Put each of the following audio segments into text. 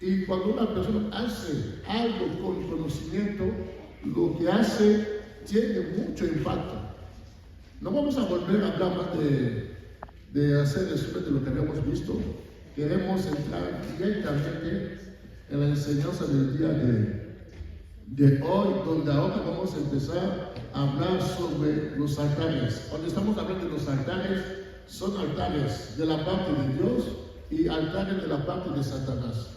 Y cuando una persona hace algo con conocimiento, lo que hace tiene mucho impacto. No vamos a volver a hablar más de hacer resumen de lo que habíamos visto. Queremos entrar directamente en la enseñanza del día de hoy, donde ahora vamos a empezar a hablar sobre los altares. Cuando estamos hablando de los altares, son altares de la parte de Dios y altares de la parte de Satanás.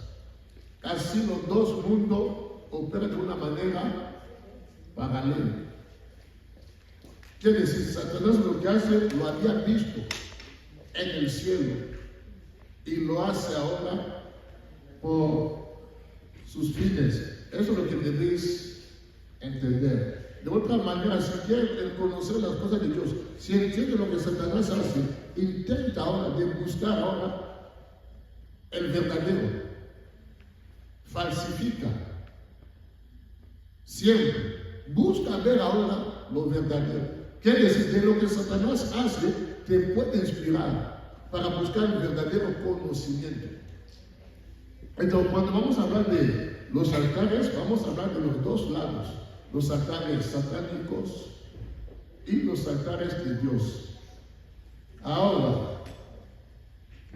Casi los dos mundos operan de una manera paralela. Quiere decir, Satanás lo que hace, lo había visto en el cielo y lo hace ahora por sus fines. Eso es lo que debéis entender. De otra manera, si quieren conocer las cosas de Dios, si entienden lo que Satanás hace, intenta ahora de buscar ahora el verdadero. Falsifica. Siempre. Busca ver ahora lo verdadero. Quiere decir, de lo que Satanás hace, te puede inspirar para buscar el verdadero conocimiento. Entonces, cuando vamos a hablar de los altares, vamos a hablar de los dos lados. Los altares satánicos y los altares de Dios. Ahora,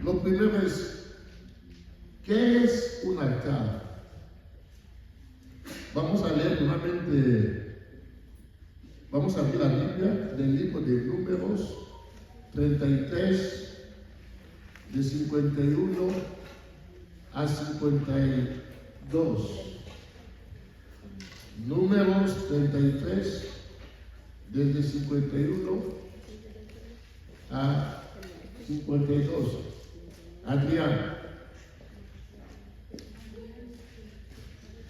lo primero es, ¿qué es un altar? Vamos a leer nuevamente, vamos a abrir la Biblia del libro de Números 33, de 51 a 52. Números 33, desde 51 a 52. Adrián.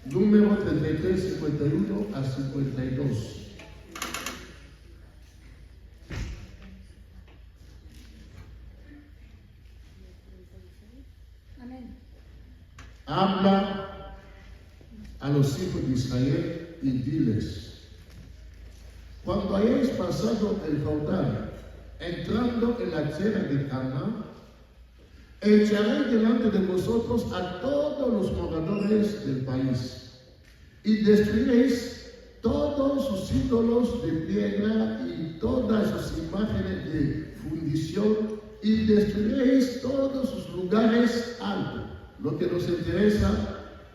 Número 33, 51 a 52. Amén. Habla a los hijos de Israel y diles: cuando hayáis pasado el Jordán, entrando en la tierra de Canaán, echaré delante de vosotros a todos los moradores del país, y destruiréis todos sus ídolos de piedra y todas sus imágenes de fundición, y destruiréis todos sus lugares altos. Lo que nos interesa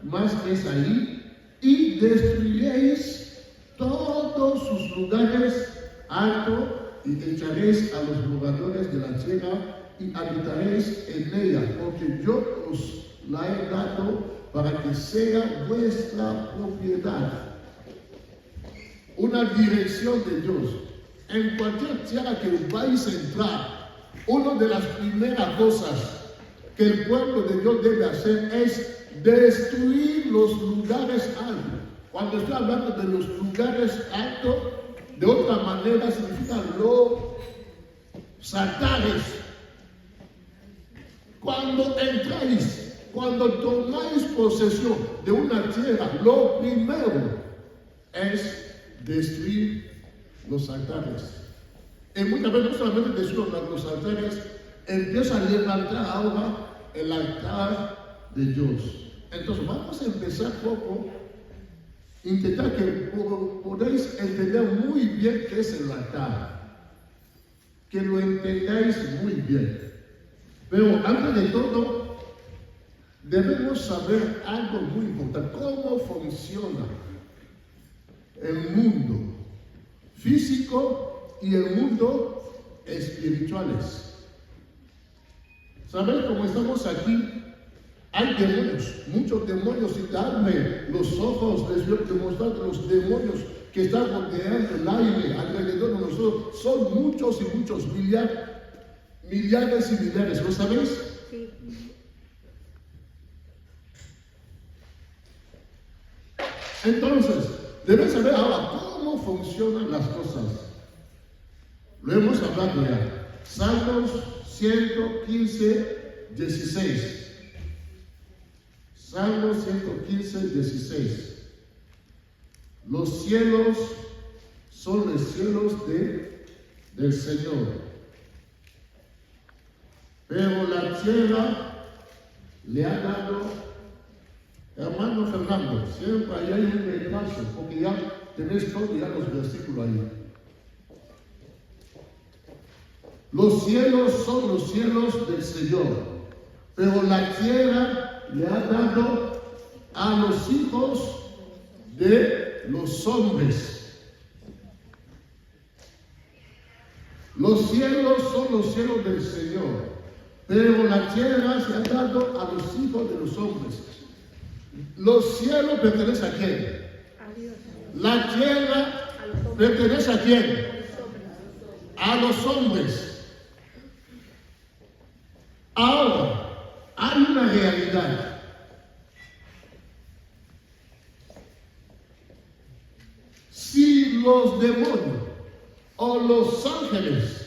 más es ahí, y destruiréis todos sus lugares altos, y echaréis a los moradores de la tierra y habitaréis en ella, porque yo os la he dado para que sea vuestra propiedad. Una dirección de Dios. En cualquier tierra que vais a entrar, una de las primeras cosas que el pueblo de Dios debe hacer es destruir los lugares altos. Cuando estoy hablando de los lugares altos, de otra manera significa los altares. Cuando entráis, cuando tomáis posesión de una tierra, lo primero es destruir los altares. Y muchas veces no solamente destruir los altares, empieza a levantar ahora el altar de Dios. Entonces vamos a empezar poco, intentar que podáis entender muy bien qué es el altar, que lo entendáis muy bien. Pero antes de todo, debemos saber algo muy importante: cómo funciona el mundo físico y el mundo espirituales. ¿Saben cómo estamos aquí? Hay demonios, muchos demonios, y darme los ojos, les voy a demostrar que los demonios que están rodeando el aire alrededor de nosotros son muchos y muchos, millares y millares, ¿lo sabéis? Sí. Entonces, debes saber ahora cómo funcionan las cosas. Lo hemos hablado ya. Salmos 115, 16. Salmos 115, 16. Los cielos son los cielos del Señor, pero la tierra le ha dado siempre ahí hay un retraso, porque ya tenés todos ya los versículos ahí. Los cielos son los cielos del Señor, pero la tierra le ha dado a los hijos de los hombres. Los cielos son los cielos del Señor, pero la tierra se ha dado a los hijos de los hombres. Los cielos pertenecen a quién? A Dios. La tierra pertenece a quién? A los hombres. Ahora, hay una realidad. Si los demonios o los ángeles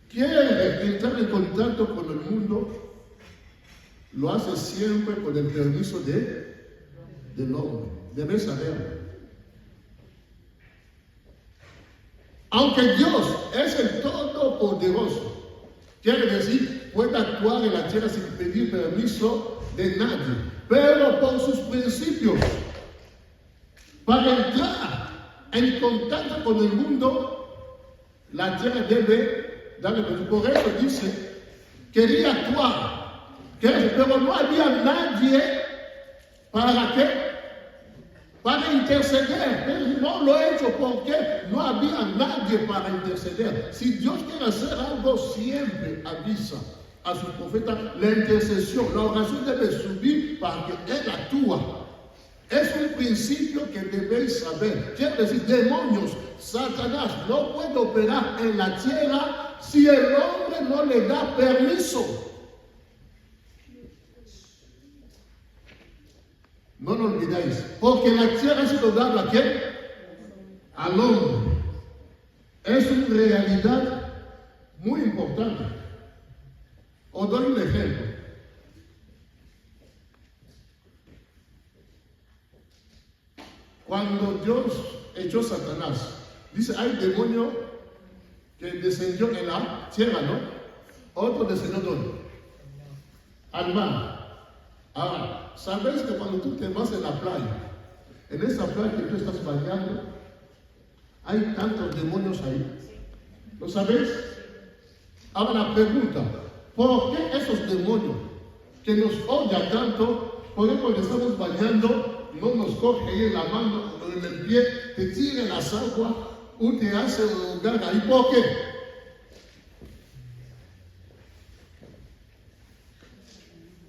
quieren entrar en contacto con el mundo, lo hace siempre con el permiso del hombre. Debes saberlo. Aunque Dios es el Todopoderoso, quiere decir, puede actuar en la tierra sin pedir permiso de nadie, pero por sus principios, para entrar en contacto con el mundo, la tierra debe darle permiso. Por eso dice, quería actuar, pero no había nadie para qué. Para interceder, pero no lo he hecho porque no había nadie para interceder. Si Dios quiere hacer algo, siempre avisa a su profeta la intercesión. La oración debe subir para que Él actúe. Es un principio que debéis saber. Quiere decir, demonios, Satanás no puede operar en la tierra si el hombre no le da permiso. No lo olvidéis, porque la tierra ha sido dada ¿a quién? Al hombre. Es una realidad muy importante. Os doy un ejemplo. Cuando Dios echó a Satanás, dice, hay demonio que descendió en la tierra, ¿no? Otro descendió ¿dónde? Al mar. Ahora, ¿sabes que cuando tú te vas en la playa, en esa playa que tú estás bañando, hay tantos demonios ahí? ¿Lo sabes? Ahora la pregunta, ¿por qué esos demonios que nos odian tanto, por qué cuando estamos bañando, no nos coge ahí en la mano o en el pie, te tira en las aguas, o te hace lugar ahí? ¿Por qué?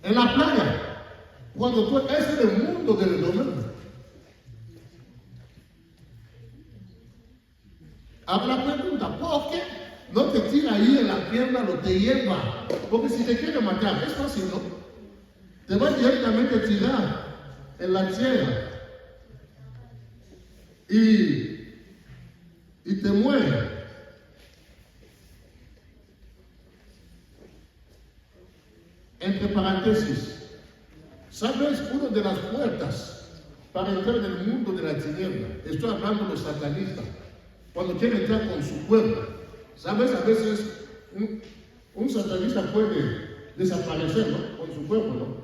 En la playa, cuando tú es el mundo del domingo. Ahora la pregunta, ¿por qué no te tira ahí en la pierna, no te lleva? Porque si te quiere matar, es fácil, ¿no? Te va directamente a tirar en la tierra y te muere. Entre paréntesis, ¿sabes? Una de las puertas para entrar en el mundo de la tiniebla, estoy hablando de los satanistas, cuando quieren entrar con su cuerpo. ¿Sabes? A veces un satanista puede desaparecer, ¿no? Con su cuerpo, ¿no?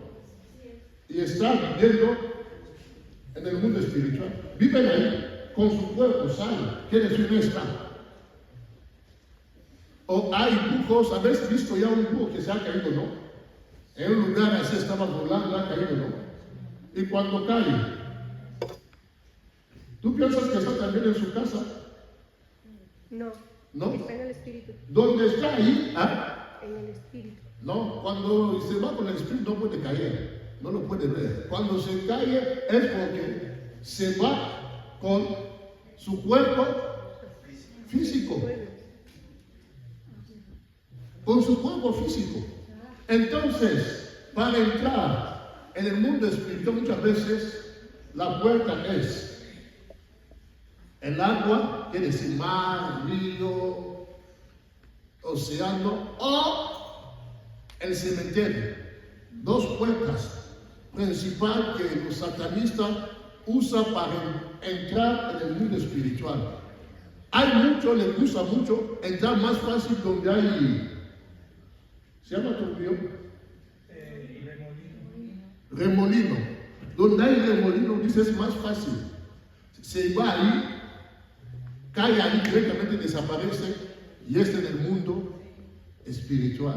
Y está viviendo en el mundo espiritual. Viven ahí con su cuerpo sano, quiere decir no está. O hay brujos, ¿habéis visto ya un brujo que se ha caído, no? En un lugar así estaba volando, ha caído, ¿no? Y cuando cae, ¿tú piensas que está también en su casa? No. ¿No? Está en el espíritu. ¿Dónde está ahí? ¿Ah? En el espíritu. No, cuando se va con el espíritu no puede caer, no lo puede ver. Cuando se cae es porque se va con su cuerpo físico. Con su cuerpo físico. Entonces, para entrar en el mundo espiritual muchas veces la puerta es el agua, quiere decir mar, río, océano, o el cementerio. Dos puertas principales que los satanistas usan para entrar en el mundo espiritual. Hay mucho, les gusta mucho entrar más fácil donde hay... ¿Se llama tu río? Remolino. donde hay remolino, dice, es más fácil. Se va ahí, cae ahí directamente, desaparece y es en el mundo espiritual.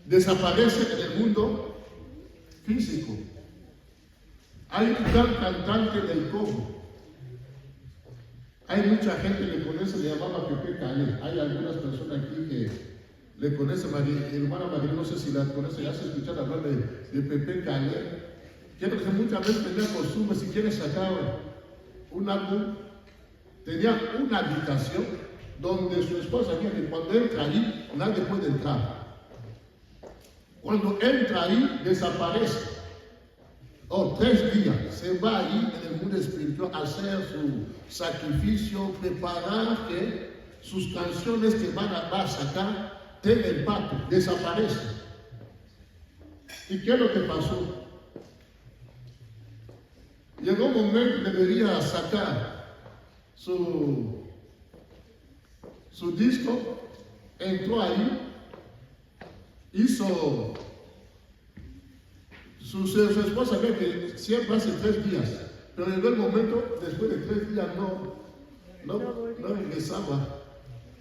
Desaparece en el mundo físico. Hay un gran cantante del Congo. Hay mucha gente que le conoce, le llamaba Pepe Calé. Hay algunas personas aquí que le conocen, hermana María, no sé si la conoce, ya se escuchado hablar de Pepe Calé. Quiero que muchas veces tenía costumbre, si quieres sacar un álbum, tenía una habitación donde su esposa sabía que cuando entra ahí, nadie puede entrar. Cuando entra ahí, desaparece. 3 días, se va ahí en el mundo espiritual a hacer su sacrificio, preparar que sus canciones que va a sacar tengan impacto, desaparece. ¿Y qué es lo que pasó? Llegó un momento que debería sacar su disco, entró ahí, hizo, su esposa ve que siempre hace 3 días, pero llegó el momento, después de 3 días no regresaba,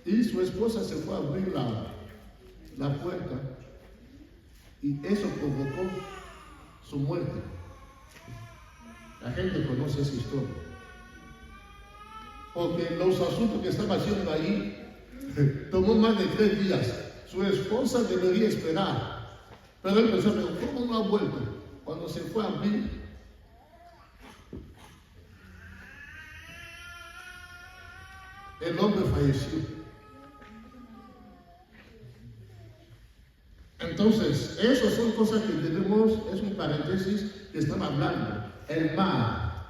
y su esposa se fue a abrir la puerta, y eso provocó su muerte. La gente conoce esa historia. Porque los asuntos que estaba haciendo ahí tomó más de 3 días. Su esposa debería esperar. Pero él pensó, ¿cómo no ha vuelto? Cuando se fue a abrir, el hombre falleció. Entonces, esas son cosas que tenemos, es un paréntesis que están hablando. El mar,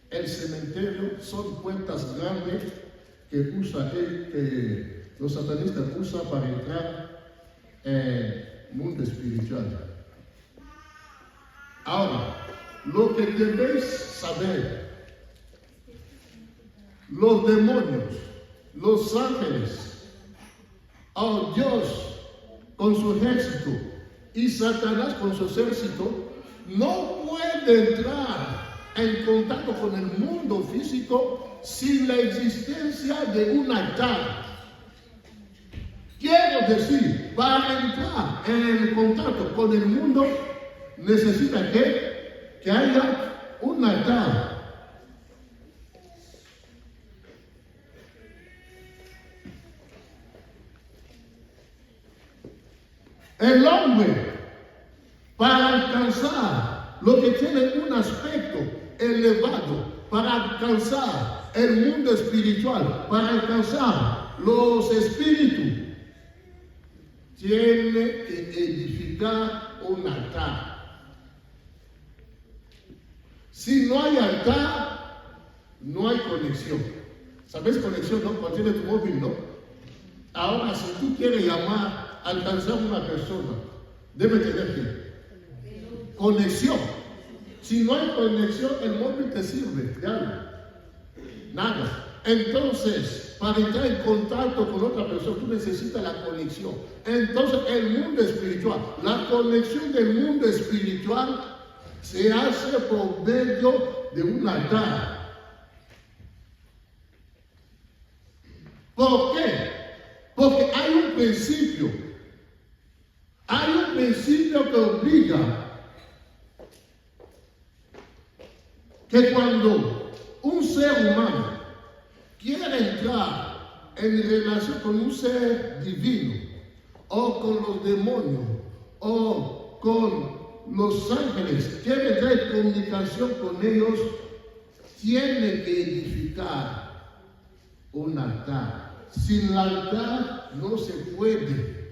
el cementerio son puertas grandes que los satanistas usan para entrar en el mundo espiritual. Ahora, lo que debéis saber, los demonios, los ángeles, Dios con su ejército y Satanás con su ejército, no puede entrar en contacto con el mundo físico sin la existencia de un altar. Quiero decir, para entrar en contacto con el mundo necesita que haya un altar. El hombre, para alcanzar lo que tiene un aspecto elevado, para alcanzar el mundo espiritual, para alcanzar los espíritus, tiene que edificar un altar. Si no hay altar, no hay conexión. ¿Sabes conexión, no? Cuando tienes tu móvil, ¿no? Ahora, si tú quieres llamar, alcanzar a una persona, debe tener conexión. Si no hay conexión, el móvil te sirve de algo. Nada. Entonces, para entrar en contacto con otra persona, tú necesitas la conexión. Entonces, el mundo espiritual, la conexión del mundo espiritual se hace por medio de un altar. ¿Por qué? Porque hay un principio. Hay un principio que obliga que cuando un ser humano quiere entrar en relación con un ser divino, o con los demonios, o con los ángeles, quiere entrar en comunicación con ellos, tiene que edificar un altar. Sin el altar no se puede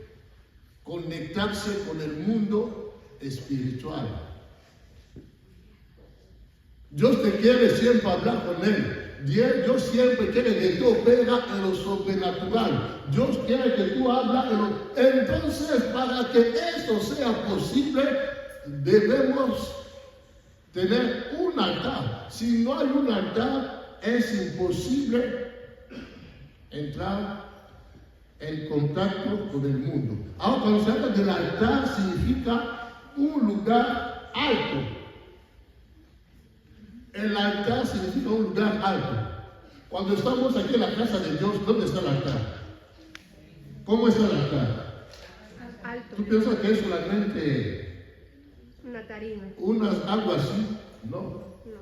conectarse con el mundo espiritual. Dios te quiere siempre hablar con Él. Dios siempre quiere que tú operas en lo sobrenatural. Dios quiere que tú hables en lo... Entonces, para que esto sea posible, debemos tener un altar. Si no hay un altar, es imposible entrar en contacto con el mundo. Ahora, cuando se habla del altar, significa un lugar alto. El altar significa un lugar alto. Cuando estamos aquí en la casa de Dios, ¿dónde está el altar? ¿Cómo está el altar? Alto. ¿Tú piensas que es solamente Una tarima. algo así? No. No.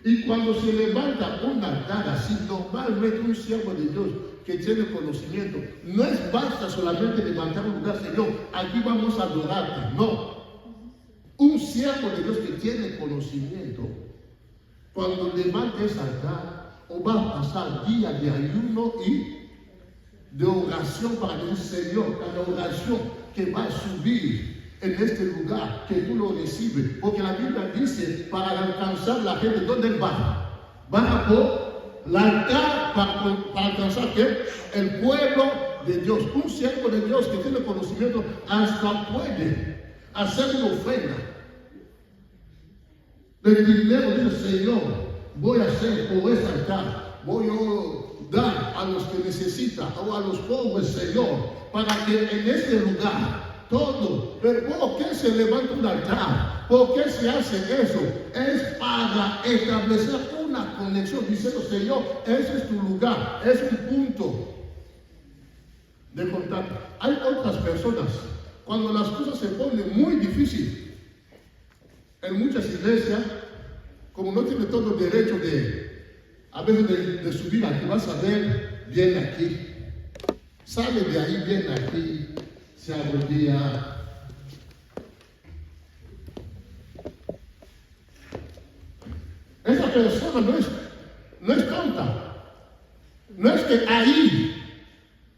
Y cuando se levanta un altar así, normalmente un siervo de Dios que tiene conocimiento, no es basta solamente levantar un lugar, Señor, aquí vamos a adorarte. No. Un siervo de Dios que tiene conocimiento, cuando levanta ese altar, o va a pasar días de ayuno y de oración para decir, Señor, cada oración que va a subir en este lugar, que tú lo recibes, porque la Biblia dice, para alcanzar la gente, ¿dónde va? Baja por el altar para alcanzar ¿qué? El pueblo de Dios. Un siervo de Dios que tiene conocimiento hasta puede hacer una ofrenda del dinero. Dice, Señor, voy a hacer por este altar, voy a dar a los que necesitan o a los pobres, Señor, para que en este lugar todo. Pero ¿por qué se levanta un altar? ¿Por qué se hace eso? Es para establecer una conexión, diciendo, Señor, ese es tu lugar, es un punto de contacto. Hay otras personas, cuando las cosas se ponen muy difíciles, en muchas iglesias, como no tiene todo el derecho a veces de subir aquí, vas a ver, viene aquí, sale de ahí, viene aquí, se arrodilla. Esa persona no es tonta. No es que ahí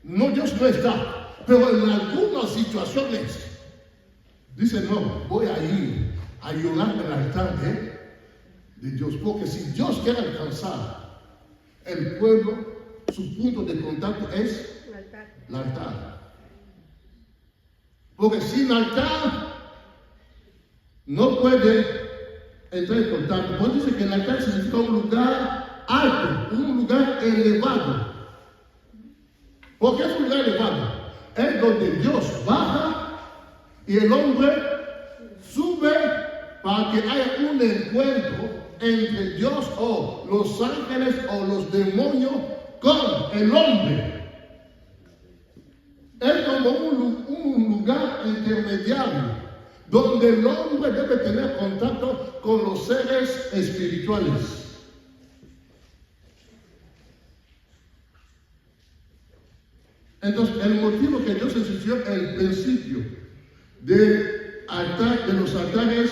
Dios no está, pero en algunas situaciones dice, no, voy a ir a ayudar al altar de Dios, porque si Dios quiere alcanzar el pueblo, su punto de contacto es el altar. Porque sin altar no puede entrar en contacto. Pues dice que el altar significa un lugar alto, un lugar elevado. ¿Por qué es un lugar elevado? Es donde Dios baja y el hombre sube para que haya un encuentro entre Dios o los ángeles o los demonios con el hombre. Es como un lugar intermediario donde el hombre debe tener contacto con los seres espirituales. Entonces, el motivo que Dios instituyó el principio de los altares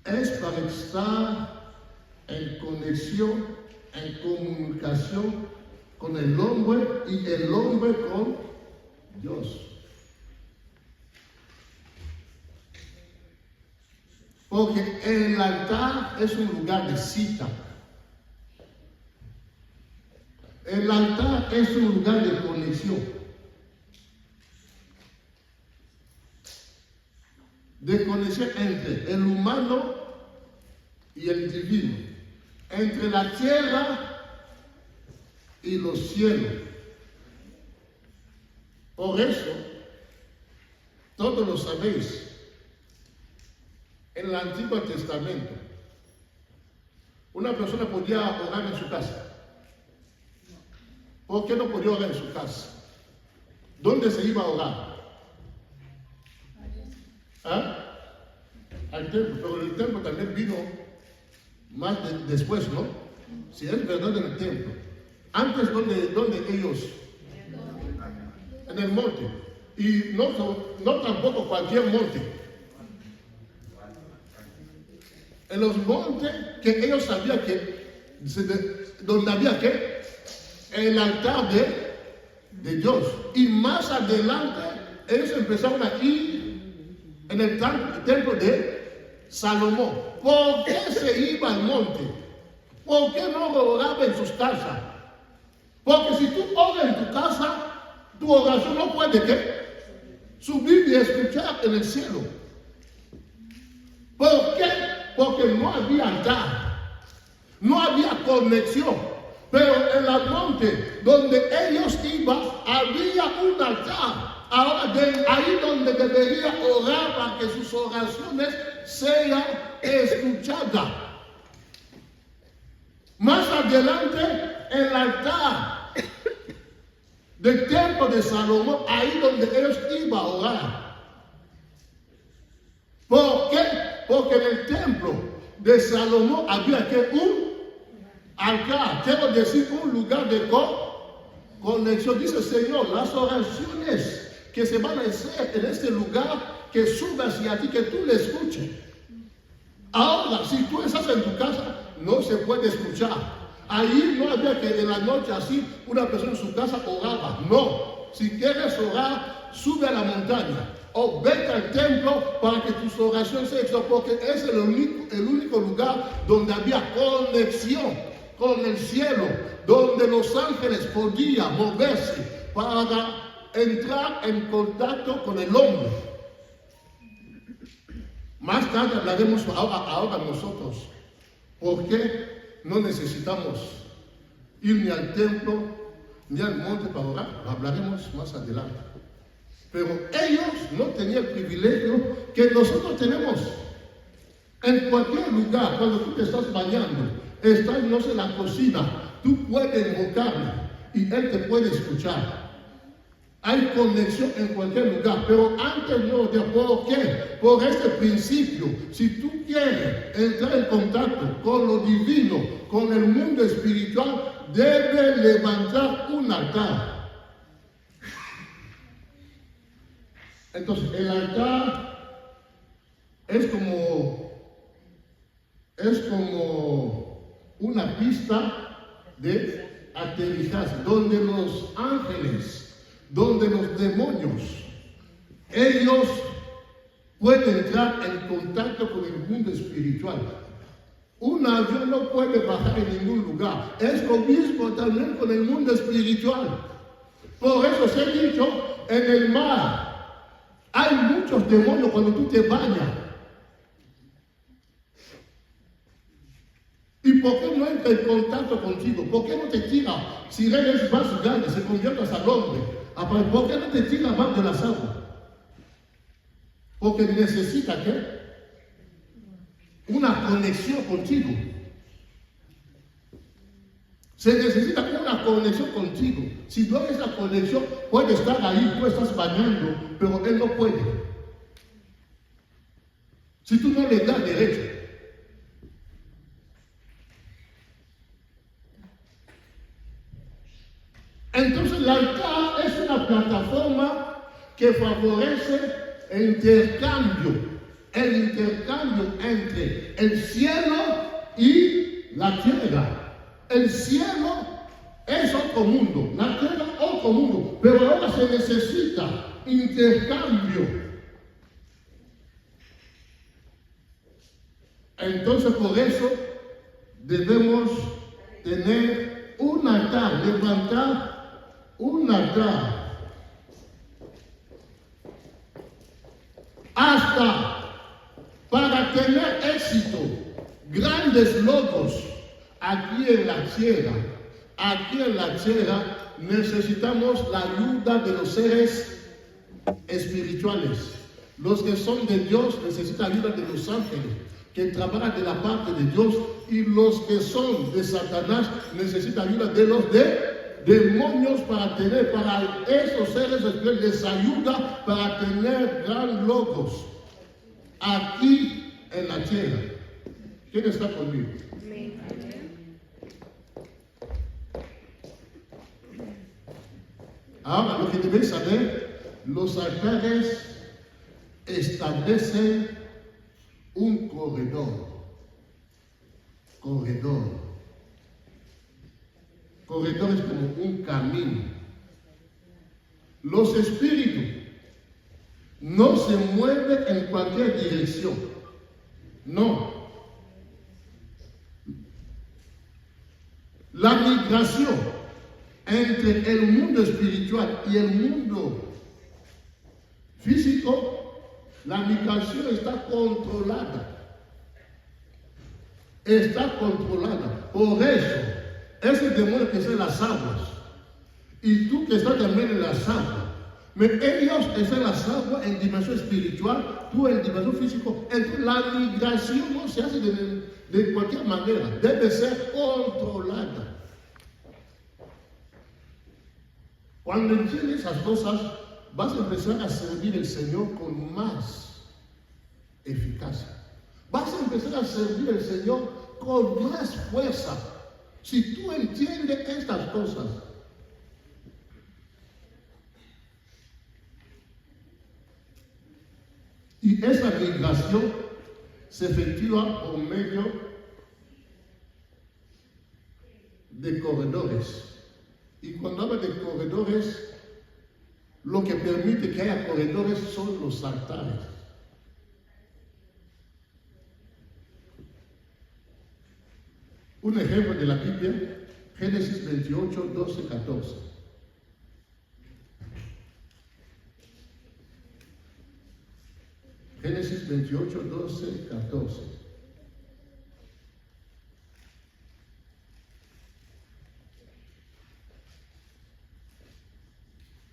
es para estar en conexión, en comunicación con el hombre y el hombre con Dios. Porque el altar es un lugar de cita. El altar es un lugar de conexión. De conexión entre el humano y el divino. Entre la tierra y los cielos. Por eso, todos lo sabéis, en el Antiguo Testamento, una persona podía orar en su casa. ¿Por qué no podía orar en su casa? ¿Dónde se iba a orar? Al templo, pero el templo también vino más después, ¿no? Si es verdad, en el templo. Antes, ¿dónde ellos? En el monte. Y no tampoco cualquier monte. En los montes que ellos sabían que, donde había que, el altar de Dios. Y más adelante, ellos empezaron a ir en el templo de Salomón. ¿Por qué se iba al monte? ¿Por qué no oraba en sus casas? Porque si tú oras en tu casa, tu oración no puede ¿qué? Subir y escuchar en el cielo. ¿Por qué? Porque no había altar, no había conexión. Pero en el monte donde ellos iban, había un altar. Ahora, ahí donde debería orar para que sus oraciones sean escuchadas. Más adelante, el altar del templo de Salomón, ahí donde ellos iban a orar. ¿Por qué? Porque en el templo de Salomón había que un altar, quiero decir, un lugar de conexión. Dice Señor, las oraciones que se van a hacer en este lugar, que suba hacia ti, que tú le escuches. Ahora, si tú estás en tu casa, no se puede escuchar. Ahí no había que en la noche así una persona en su casa oraba. No, si quieres orar, sube a la montaña o vete al templo para que tus oraciones se expresen, porque es el único lugar donde había conexión con el cielo, donde los ángeles podían moverse para entrar en contacto con el hombre. Más tarde hablaremos ahora nosotros por qué no necesitamos ir ni al templo ni al monte para orar. Lo hablaremos más adelante. Pero ellos no tenían el privilegio que nosotros tenemos. En cualquier lugar, cuando tú te estás bañando, estás, no sé, en la cocina, tú puedes invocarle y él te puede escuchar. Hay conexión en cualquier lugar, pero antes no. ¿Por qué? Por este principio. Si tú quieres entrar en contacto con lo divino, con el mundo espiritual, debes levantar un altar. Entonces, el altar es como una pista de aterrizaje, donde los ángeles, donde los demonios, ellos pueden entrar en contacto con el mundo espiritual. Un avión no puede bajar en ningún lugar. Es lo mismo también con el mundo espiritual. Por eso se ha dicho, en el mar hay muchos demonios cuando tú te bañas. ¿Y por qué no entra en contacto contigo? ¿Por qué no te tira? Si eres más grande, se conviertas al hombre. ¿Por qué no te tira más de las aguas? Porque necesita ¿qué? Una conexión contigo. Se necesita una conexión contigo. Si no hay esa conexión, puede estar ahí, tú estás bañando, pero él no puede. Si tú no le das derecho. Entonces el altar es una plataforma que favorece el intercambio entre el cielo y la tierra. El cielo es otro mundo, la tierra otro mundo, pero ahora se necesita intercambio. Entonces por eso debemos tener un altar, levantar un altar. Hasta para tener éxito, grandes logros aquí en la tierra, necesitamos la ayuda de los seres espirituales. Los que son de Dios necesitan ayuda de los ángeles que trabajan de la parte de Dios, y los que son de Satanás necesitan ayuda de los demonios para esos seres espirituales les ayuda para tener gran logros aquí en la tierra. ¿Quién está conmigo? Ahora, lo que debes saber, los altares establecen un corredor. Corredor es como un camino. Los espíritus no se mueven en cualquier dirección. No. La migración entre el mundo espiritual y el mundo físico, la migración está controlada. Por eso, ese demonio que está en las aguas y tú que estás también en las aguas, Ellos están las aguas en dimensión espiritual, tú en dimensión física. Entonces la migración no se hace de cualquier manera, debe ser controlada. Cuando entiendes esas cosas, vas a empezar a servir al Señor con más eficacia. Vas a empezar a servir al Señor con más fuerza. Si tú entiendes estas cosas, y esa migración se efectúa por medio de corredores. Y cuando habla de corredores, lo que permite que haya corredores son los altares. Un ejemplo de la Biblia, Génesis 28, 12, 14. Génesis 28, 12, 14.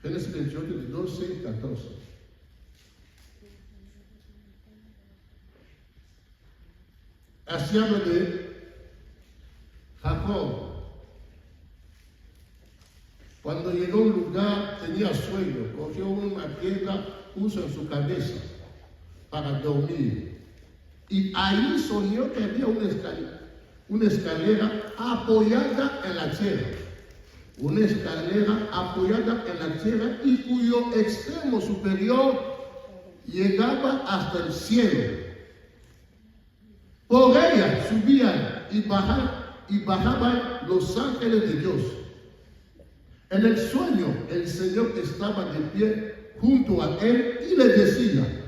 Génesis 28, 12, 14. Así habla de Jacob. Cuando llegó a un lugar, tenía sueño, cogió una piedra, puso en su cabeza para dormir. Y ahí soñó que había una escalera apoyada en la tierra. Una escalera apoyada en la tierra y cuyo extremo superior llegaba hasta el cielo. Por ella subían y bajaban los ángeles de Dios. En el sueño el Señor estaba de pie junto a él y le decía: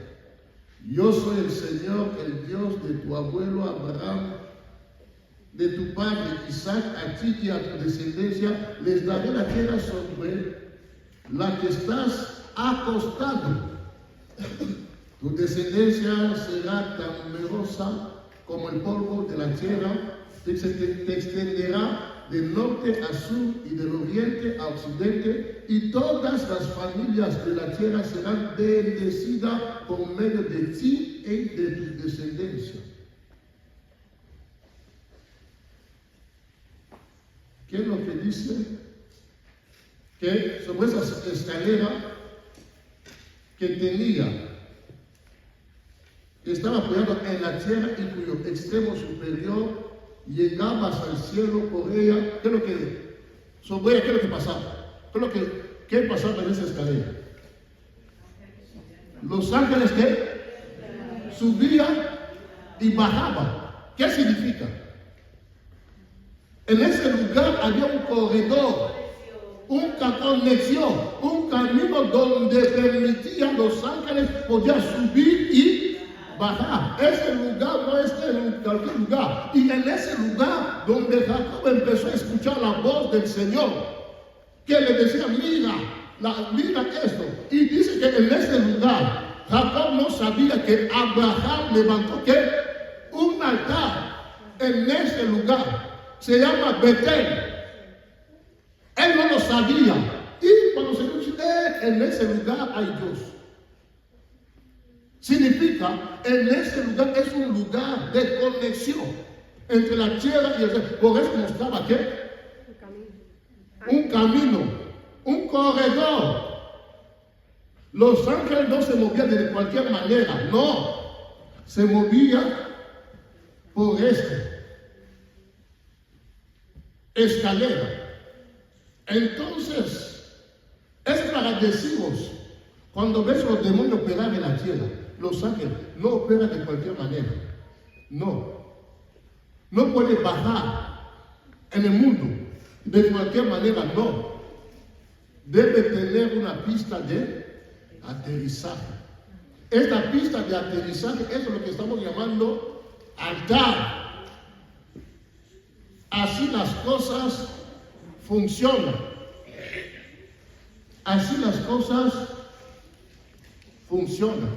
yo soy el Señor, el Dios de tu abuelo Abraham, de tu padre Isaac. A ti y a tu descendencia les daré la tierra sobre la que estás acostado. Tu descendencia será tan numerosa como el polvo de la tierra, te extenderá del norte a sur y del oriente a occidente, y todas las familias de la tierra serán bendecidas por medio de ti y de tu descendencia. ¿Qué es lo que dice? Que sobre esa escalera que estaba apoyado en la tierra y cuyo extremo superior llegaba hasta el cielo por ella, ¿qué es lo que pasaba? ¿Qué pasaba en esa escalera? Los ángeles que subían y bajaban. ¿Qué significa? En ese lugar había un corredor, una conexión, un camino donde permitía a los ángeles poder subir y bajar. Ese lugar no es en cualquier lugar. Y en ese lugar donde Jacob empezó a escuchar la voz del Señor, que le decía: mira esto. Y dice que en ese lugar Jacob no sabía que Abraham levantó un altar en ese lugar. Se llama Betel. Él no lo sabía. Y cuando se dice, en ese lugar hay Dios. Significa, en ese lugar es un lugar de conexión entre la tierra y el cielo. Por eso mostraba un camino, un corredor. Los ángeles no se movían de cualquier manera, no. Se movían por escalera. Entonces, es para deciros, cuando ves los demonios operar en la tierra, los ángeles no operan de cualquier manera. No puede bajar en el mundo de cualquier manera, no. Debe tener una pista de aterrizaje. Esta pista de aterrizaje es lo que estamos llamando altar. Así las cosas funcionan. Así las cosas funcionan.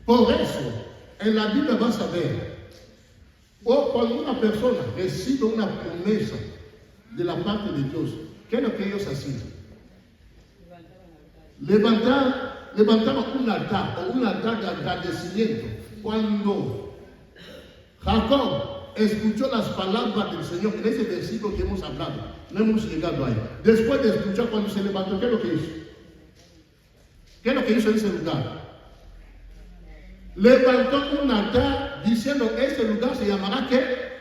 Por eso, en la Biblia vas a ver, cuando una persona recibe una promesa de la parte de Dios, ¿qué es lo que ellos hacían? Levantaba un altar o un altar de agradecimiento. Cuando Jacob escuchó las palabras del Señor, en ese versículo que hemos hablado, no hemos llegado ahí. Después de escuchar, cuando se levantó, ¿qué es lo que hizo? ¿Qué es lo que hizo en ese lugar? Levantó un altar diciendo, este lugar se llamará ¿qué?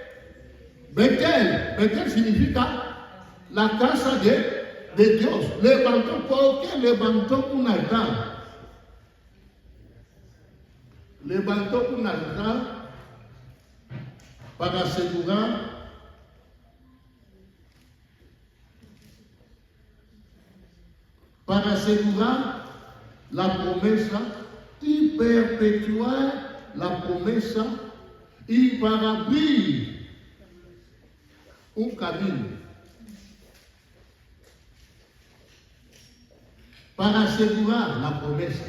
Betel. Betel significa la casa de Dios. Levantó, ¿por qué levantó un altar? Levantó un altar para asegurar la promesa y perpetuar la promesa y para abrir un camino para asegurar la promesa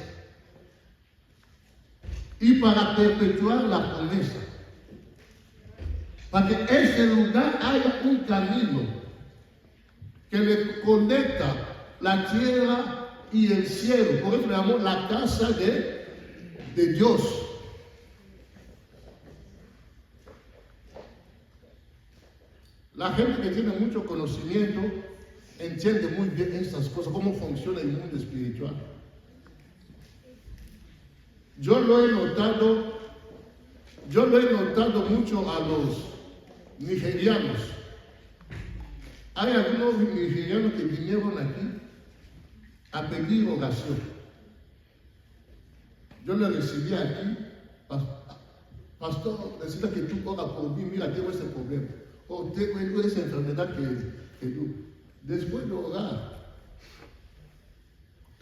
y para perpetuar la promesa, para que ese lugar haya un camino que le conecta la tierra y el cielo. Por eso le llamó la casa de Dios. La gente que tiene mucho conocimiento entiende muy bien estas cosas, cómo funciona el mundo espiritual. Yo lo he notado mucho a los nigerianos. Hay algunos nigerianos que vinieron aquí a pedir oración. Yo le recibí aquí, pastor, necesita que tú oras por mí, mira, tengo este problema. O tengo esa enfermedad que tú. Después de orar,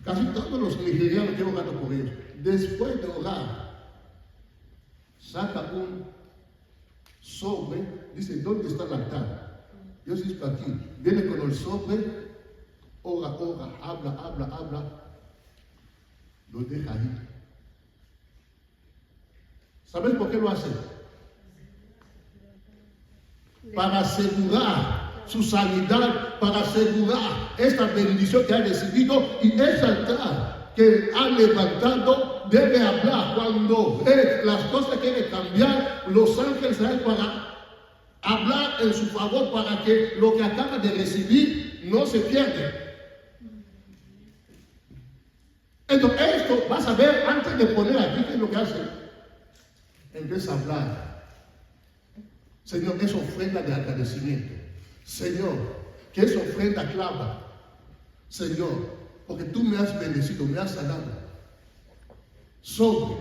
casi todos los nigerianos que he orado por ellos, después de orar, saca un sobre, dice, ¿dónde está el altar? Yo estoy aquí, viene con el sobre, ora, habla, lo deja ahí. ¿Sabes por qué lo hace? Para asegurar su sanidad, para asegurar esta bendición que ha recibido, y ese altar que ha levantado debe hablar. Cuando las cosas quieren cambiar, los ángeles salen para hablar en su favor, para que lo que acaba de recibir no se pierda. Entonces esto vas a ver antes de poner aquí qué es lo que hace. Empieza a hablar. Señor, es ofrenda de agradecimiento. Señor, que es ofrenda clava. Señor, porque tú me has bendecido, me has sanado. Sobre.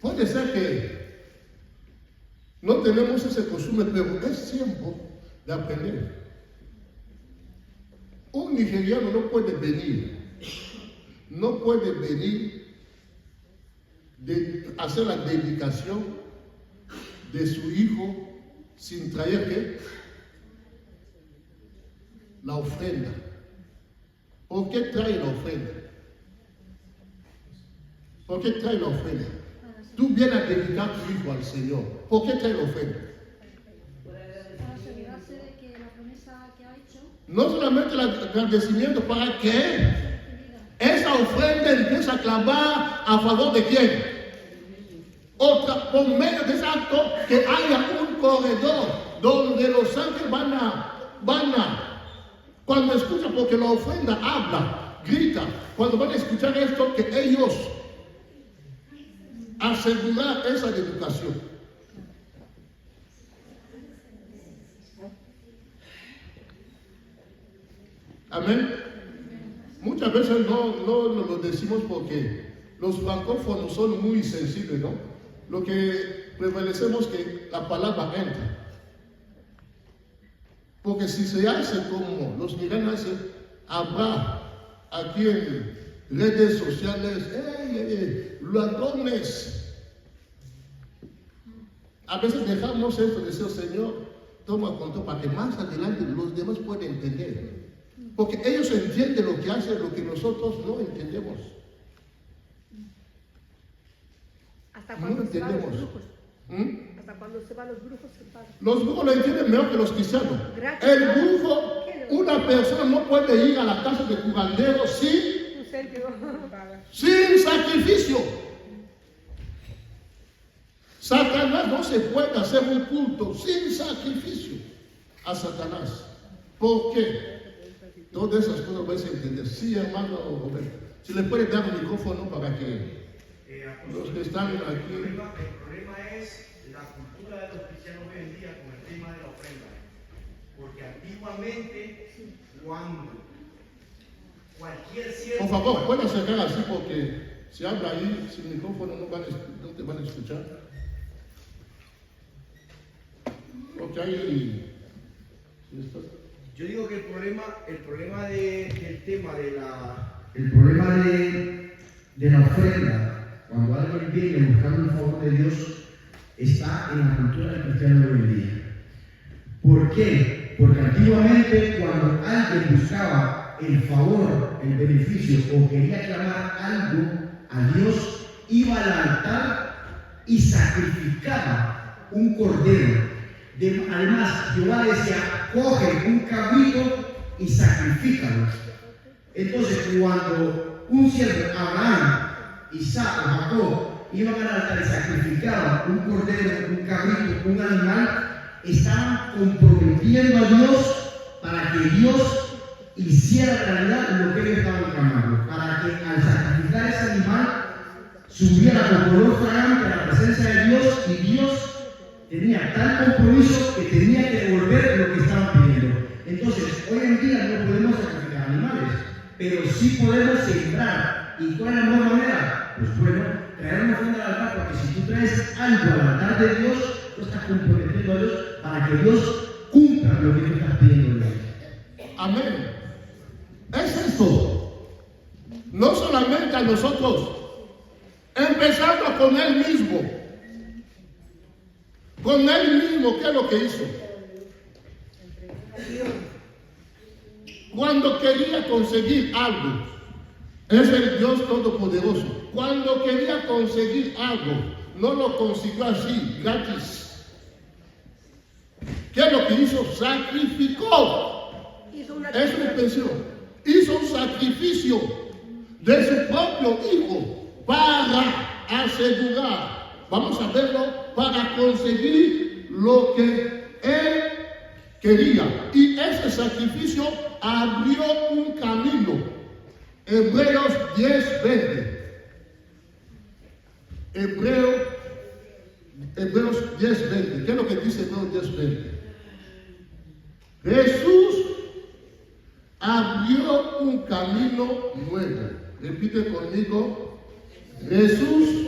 Puede ser que no tenemos ese costumbre, pero es tiempo de aprender. Un nigeriano no puede venir de hacer la dedicación de su hijo sin traer ¿qué? La ofrenda. ¿Por qué trae la ofrenda? ¿Por qué trae la ofrenda? Tú vienes a dedicar tu hijo al Señor. ¿Por qué trae la ofrenda? Para asegurarse de que la promesa que ha hecho, No solamente el agradecimiento, para que esa ofrenda empieza a clamar a favor de quién. Otra, por medio de ese acto, que haya un corredor donde los ángeles van a, cuando escuchan, porque la ofrenda habla, grita, cuando van a escuchar esto, que ellos asegurar esa educación. Amén. Muchas veces no lo decimos porque los francófonos son muy sensibles, ¿no? Lo que prevalecemos es que la palabra entra. Porque si se hace como los nigerianos hacen, habrá aquí en redes sociales, ladrones. A veces dejamos esto, decir, Señor, toma control para que más adelante los demás puedan entender. Porque ellos entienden lo que hacen, lo que nosotros no entendemos. Hasta No cuando se van los entendemos. brujos. Hasta cuando se van los brujos se pagan. Los brujos lo entienden mejor que los cristianos. Gracias. El brujo, una persona no puede ir a la casa de curandero sin Un céntimo. sacrificio. Satanás no se puede hacer un culto sin sacrificio a Satanás. ¿Por qué? Todas esas cosas vais a entender. Sí, hermano Roberto. Si le puede dar un micrófono para que los que están aquí. El problema es la cultura de los cristianos hoy en día con el tema de la ofrenda. Porque antiguamente, cuando cualquier siervo... Por favor, pueden acercar así porque si habla ahí sin micrófono no te van a escuchar. Porque ahí... Yo digo que el problema del tema de el problema de la ofrenda, cuando alguien viene buscando el favor de Dios, está en la cultura del cristiano de hoy en día. ¿Por qué? Porque antiguamente cuando alguien buscaba el favor, el beneficio o quería clamar algo a Dios, iba al altar y sacrificaba un cordero. Además, Jehová decía, coge un cabrito y sacrifícalo. Entonces, cuando un siervo, Abraham, Isaac o Jacob, iban al altar y sacrificaban un cordero, un cabrito, un animal, estaban comprometiendo a Dios para que Dios hiciera realidad lo que ellos estaban clamando. Para que al sacrificar ese animal, subiera con color fragante a la presencia de Dios y Dios tenía tal compromiso que tenía que devolver lo que estaban pidiendo. Entonces, hoy en día no podemos sacrificar animales, pero sí podemos sembrar. ¿Y cuál es la mejor manera? Pues bueno, traer una ofrenda al altar, porque si tú traes algo al altar de Dios, tú estás comprometiendo a Dios para que Dios cumpla lo que tú estás pidiendo de Él. Amén. Es esto. No solamente a nosotros, empezando con Él mismo. Con Él mismo, ¿qué es lo que hizo? Cuando quería conseguir algo, es el Dios Todopoderoso. Cuando quería conseguir algo, no lo consiguió así, gratis. ¿Qué es lo que hizo? Sacrificó. Es una intención. Hizo un sacrificio de su propio hijo para asegurar. Vamos a verlo, para conseguir lo que él quería. Y ese sacrificio abrió un camino. Hebreos 10:20. Hebreos 10:20. ¿Qué es lo que dice Hebreos 10:20? Jesús abrió un camino nuevo. Repite conmigo. Jesús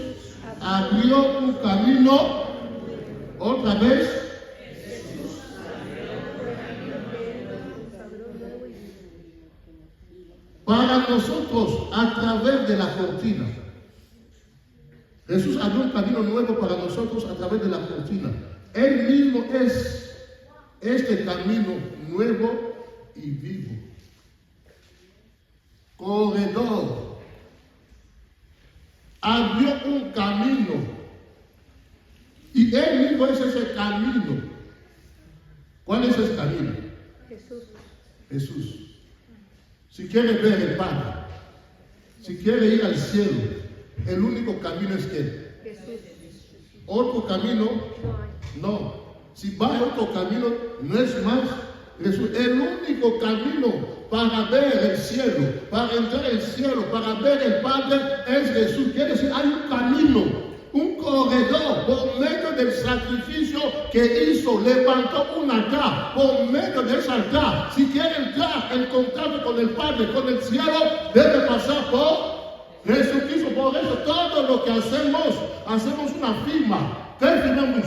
abrió un camino, otra vez, para nosotros a través de la cortina. Jesús abrió un camino nuevo para nosotros a través de la cortina. Él mismo es este camino nuevo y vivo. Corredor. Abrió un camino y Él mismo es ese camino. ¿Cuál es ese camino? Jesús. Si quiere ver el Padre, si quiere ir al cielo, el único camino es que otro camino no. Si va a otro camino, no es más Jesús. El único camino para ver el cielo, para entrar al cielo, para ver el Padre, es Jesús. Quiere decir, hay un camino, un corredor por medio del sacrificio que hizo. Levantó un altar. Por medio de ese altar, si quiere entrar en contacto con el Padre, con el cielo, debe pasar por Jesucristo. Por eso todo lo que hacemos una firma. ¿Qué firmamos?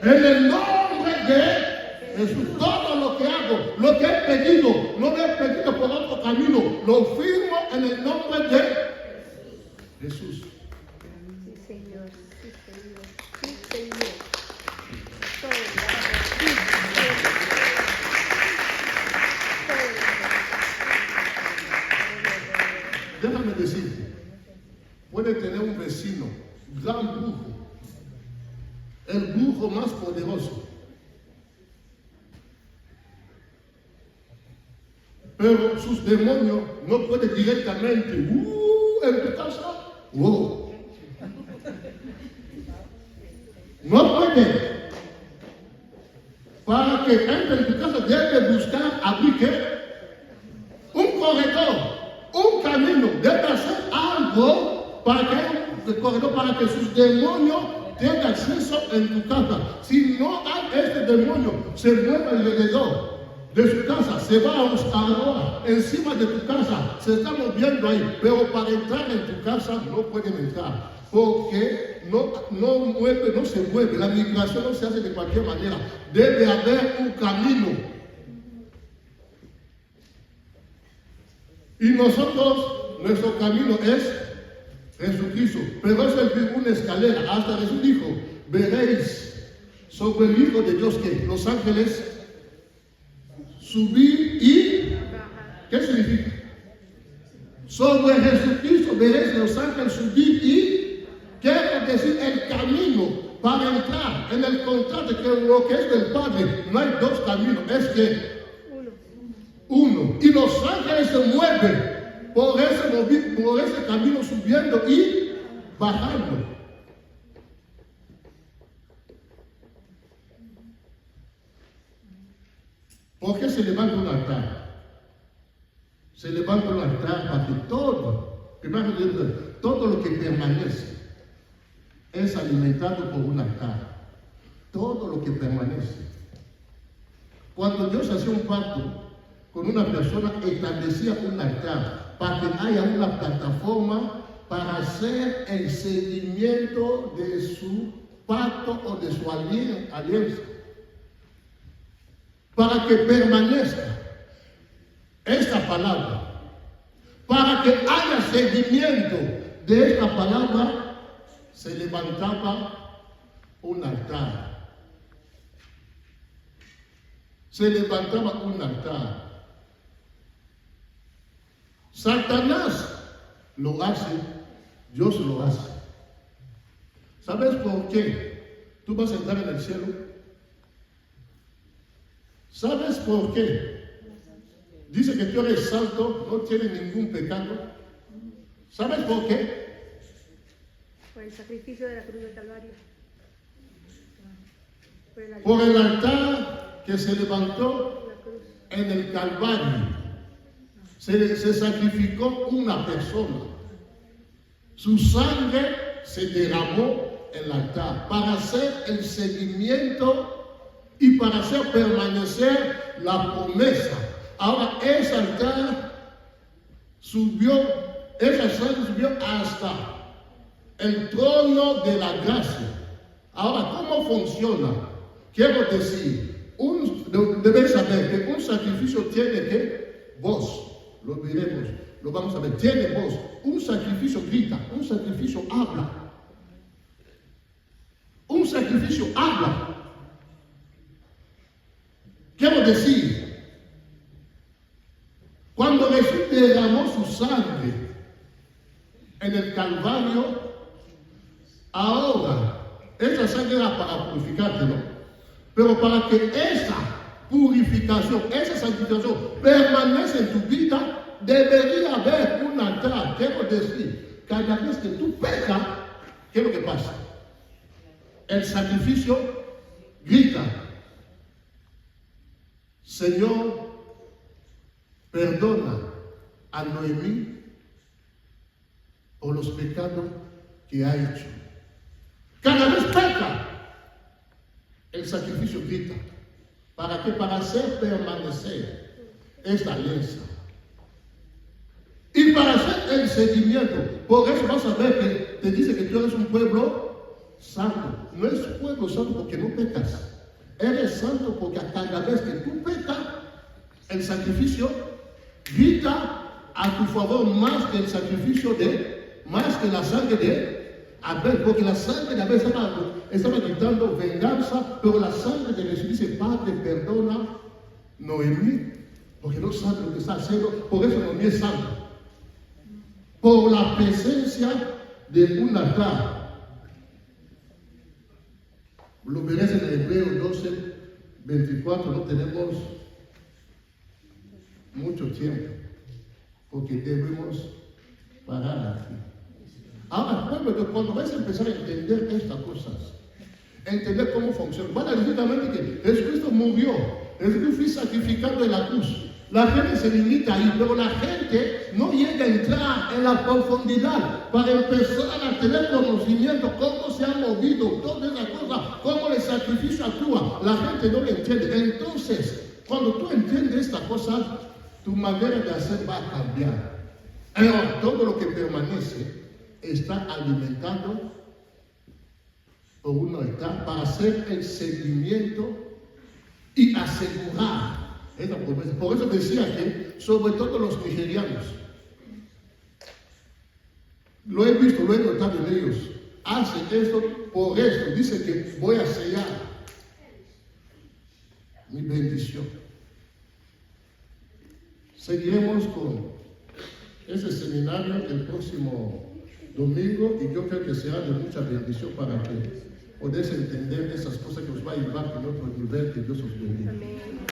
En el nombre de Jesús. Todo lo que hago, lo que he pedido, no lo he pedido por otro camino, lo firmo en el nombre de Jesús. Sí, Señor. Sí, Señor. Déjame decirte, puede tener un vecino, gran brujo. el brujo más poderoso. Pero sus demonios no pueden directamente en tu casa. Wow. No puede. Para que entre en tu casa debe buscar abrir ¿qué? Un corredor, un camino. Debe hacer algo para que sus demonios tengan acceso en tu casa. Si no hay este demonio, se mueve alrededor de su casa, se va ahora encima de tu casa, se está moviendo ahí, pero para entrar en tu casa no pueden entrar, porque no se mueve, la migración no se hace de cualquier manera, debe haber un camino. Y nosotros, nuestro camino es Jesucristo, pero eso es una escalera, hasta Jesús dijo, veréis sobre el Hijo de Dios que los ángeles subir y ¿qué significa? Sobre Jesucristo veréis los ángeles subir y quiere decir el camino para entrar en el contrato que lo que es del Padre. No hay dos caminos, es que uno. Y los ángeles se mueven por ese camino subiendo y bajando. ¿Por qué se levanta un altar? Se levanta un altar para que todo lo que permanece es alimentado por un altar. Todo lo que permanece. Cuando Dios hacía un pacto con una persona, establecía un altar para que haya una plataforma para hacer el seguimiento de su pacto o de su alianza. Para que permanezca esta palabra, para que haya seguimiento de esta palabra, se levantaba un altar. Se levantaba un altar. Satanás lo hace, Dios lo hace. ¿Sabes por qué tú vas a entrar en el cielo? ¿Sabes por qué? Dice que tú eres santo, no tienes ningún pecado. ¿Sabes por qué? Por el sacrificio de la cruz del Calvario. Por el altar que se levantó en el Calvario. Se sacrificó una persona. Su sangre se derramó en el altar para hacer el seguimiento y para hacer permanecer la promesa. Ahora ese altar esa sangre subió hasta el trono de la gracia. Ahora, ¿cómo funciona? Quiero decir, debes saber que un sacrificio tiene que voz. Lo diremos, lo vamos a ver. Tiene voz. Un sacrificio grita, un sacrificio habla. Un sacrificio habla. Quiero decir, cuando Jesús derramó su sangre en el Calvario, ahora esa sangre era para purificarte, ¿no? Pero para que esa purificación, esa santificación permanezca en tu vida, debería haber un altar. Quiero decir, cada vez que tú pecas, ¿qué es lo que pasa? El sacrificio grita: Señor, perdona a Noemí por los pecados que ha hecho. Cada vez peca, el sacrificio grita. ¿Para qué? Para hacer permanecer esta alianza. Y para hacer el seguimiento. Por eso vas a ver que te dice que tú eres un pueblo santo. No es un pueblo santo porque no pecas. Eres santo porque a cada vez que tú pecas, el sacrificio grita a tu favor más que el sacrificio más que la sangre de Abel, porque la sangre de Abel estaba gritando venganza, pero la sangre de Jesús dice: Padre, perdona Noemí, porque no sabe lo que está haciendo. Por eso Noemí es santo, por la presencia de un altar. Lo verás en Hebreos 12, 24, no tenemos mucho tiempo, porque debemos parar aquí. Ahora, cuando vais a empezar a entender estas cosas, entender cómo funciona, van a decir también que Jesucristo murió, Jesucristo fue sacrificado en la cruz. La gente se limita ahí, pero la gente no llega a entrar en la profundidad para empezar a tener conocimiento cómo se ha movido toda esa cosa, cómo el sacrificio actúa. La gente no lo entiende. Entonces, cuando tú entiendes esta cosa, tu manera de hacer va a cambiar. Ahora, todo lo que permanece está alimentado por un altar para hacer el seguimiento y asegurar esa promesa. Por eso decía que, sobre todo los nigerianos, lo he visto, lo he notado en ellos, hacen esto por esto. Dice que voy a sellar mi bendición. Seguiremos con ese seminario el próximo domingo y yo creo que será de mucha bendición para que podáis entender esas cosas que os va a llevar a otro nivel. Que Dios os bendiga. Amén.